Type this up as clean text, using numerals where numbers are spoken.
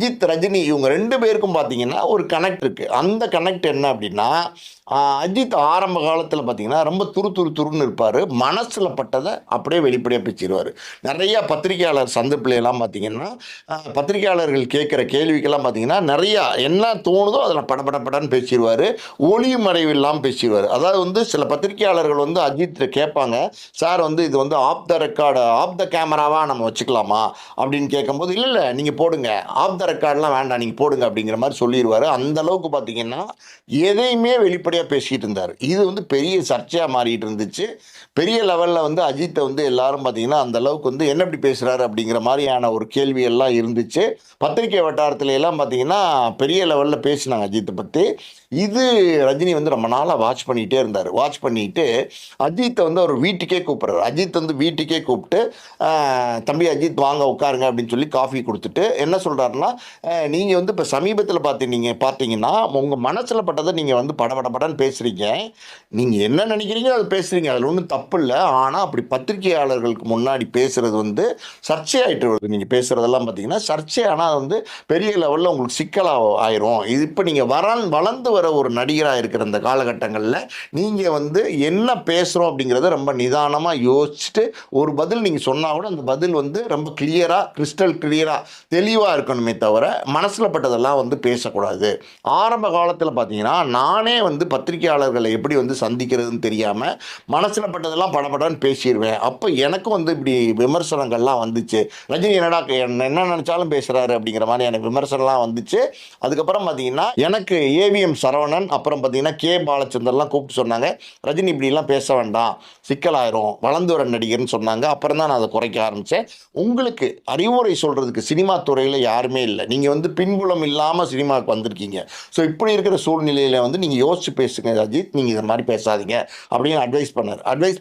அஜித், ரஜினி இவங்க 2 பேருக்கும் பார்த்தீங்கன்னா, ஒரு கனெக்ட் இருக்கு. அந்த கனெக்ட் என்ன அப்டின்னா, அஜித் ஆரம்ப காலத்தில பார்த்தீங்கன்னா, ரொம்ப துருன்னு இருப்பாரு. மனசுல பட்டத அப்படியே வெளிப்படையா பேசிருவாரு. நெறைய பத்திரிக்கையாளர் சந்திப்புலலாம் பார்த்தீங்கன்னா, பத்திரிக்கையாளர்கள் கேட்கிற கேள்விக்கெல்லாம் பார்த்தீங்கன்னா, நெறையா என்ன தோணுதோ அதில படன்னு பேசிருவாரு. ஒளியும் மறைவும் இல்லாம பேசிருவாரு. அதாவது வந்து சில பத்திரிக்கையாளர்கள் வந்து அஜித்த கேட்பாங்க, "சார் வந்து இது வந்து off the record off the கேமராவா நம்ம வச்சுக்கலாமா?" அப்படின்னு கேட்கும்போது, "இல்ல நீங்க போடுங்க. ஆஃப் த ரெக்கார்ட்லாம் வேண்டாம். நீங்க போடுங்க." அப்படிங்கிற மாரி சொல்லிருவாரு. அந்த அளவுக்கு பார்த்தீங்கன்னா, எதையுமே வெளிப்படையா பேசிட்டு இருந்தாரு. இது வந்து பெரிய சர்ச்சையா மாறிட்டு இருந்துச்சு. பெரிய லெவல்ல வந்து அஜித்த வந்து எல்லாரும் பார்த்தீங்கன்னா, அந்த அளவுக்கு வந்து என்ன இப்படி பேசுறாரு அப்படிங்கிற மாரியான ஒரு கேள்வி எல்லாம் இருந்துச்சு. பத்திரிக்கை வட்டாரத்தில எல்லாம் பார்த்தீங்கன்னா, பெரிய லெவல்ல பேசினாங்க அஜித்த பத்தி. இது ரஜினி வந்து ரொம்ப நாளா வாட்ச் பண்ணிட்டே இருந்தாரு. வாட்ச் பண்ணிட்டு அஜித்த வந்து அவர் வீட்டுக்கே கூப்பிடுறாரு. அஜித் வந்து வீட்டுக்கே கூப்பிட்டு, "அ தம்பி அஜித் வாங்க உட்காருங்க" அப்படின்னு சொல்லி காஃபி குடுத்துட்டு என்ன சொல்றாருன்னா, நீங்க வந்து இப்ப சமீபத்தில பார்த்தீங்கன்னா, உங்க மனசுல பட்டத நீங்க வந்து படன்னு பேசுறீங்க. நீங்க என்ன நினைக்கிறீங்களோ அத பேசுறீங்க. அதுல ஒண்ணும் தப்பு இல்ல. ஆனா அப்படி பத்திரிகையாளர்களுக்கு முன்னாடி பேசுறது வந்து சர்ச்சையாயிட்டு வருது. நீங்க பேசுறதெல்லாம் பார்த்தீங்கன்னா, சர்ச்சையானா வந்து பெரிய லெவல்ல உங்களுக்கு சிக்கலா ஆயிரும். இது இப்ப நீங்க வளர்ந்து வர ஒரு நடிகரா இருக்கிற இந்த காலகட்டங்கள்ல, நீங்க வந்து என்ன பேசுறோம் அப்படிங்கிறத ரொம்ப நிதானமா யோசிச்சுட்டு, ஒரு பதில் நீங்க சொன்னா கூட அந்த பதில் வந்து ரொம்ப கிளியரா, கிறிஸ்டல் கிளியரா தெளிவா இருக்கணுமே தவிர, மனசுல பட்டதெல்லாம் வந்து பேசக்கூடாது. ஆரம்ப காலத்தில பார்த்தீங்கன்னா, நானே வந்து பத்திரிக்கையாளர்கள எப்படி வந்து சந்திக்கிறதுன்னு தெரியாம, மனசுல பட்டதெல்லாம் படன்னு பேசிருவேன். அப்ப எனக்கும் வந்து இப்படி விமர்சனங்கள்லாம் வந்துச்சு. ரஜினி என்னடா என்ன நெனச்சாலும் பேசுறாரு அப்படிங்கிற மாரியான விமர்சனம்லாம் வந்துச்சு. அதுக்கப்புறம் பார்த்தீங்கன்னா, எனக்கு ஏவிஎம் சரவணன், அப்புறம் பார்த்தீங்கன்னா, கே. பாலச்சந்தர்லாம் கூப்பிட்டு சொன்னாங்க, "ரஜினி இப்படிலாம் பேச வேண்டாம். சிக்கலாயிரும். வளர்ந்து வர நடிகர்ன்னு" சொன்னாங்க. அப்புறம் தான் நான் அத குறைக்க ஆரம்பிச்சேன். உங்களுக்கு அறிவுரை சொல்றதுக்கு சினிமா துறையில யாருமே இல்ல. நீங்க வந்து பின்புலம் இல்லாம சினிமாவுக்கு வந்திருக்கீங்க. ஸோ இப்படி இருக்கிற சூழ்நிலையில வந்து நீங்க யோசிச்சு பேசுங்க அஜித். நீங்க இத மாரி பேசாதீங்க அப்படின்னு அட்வைஸ் பண்ணாரு. அட்வைஸ்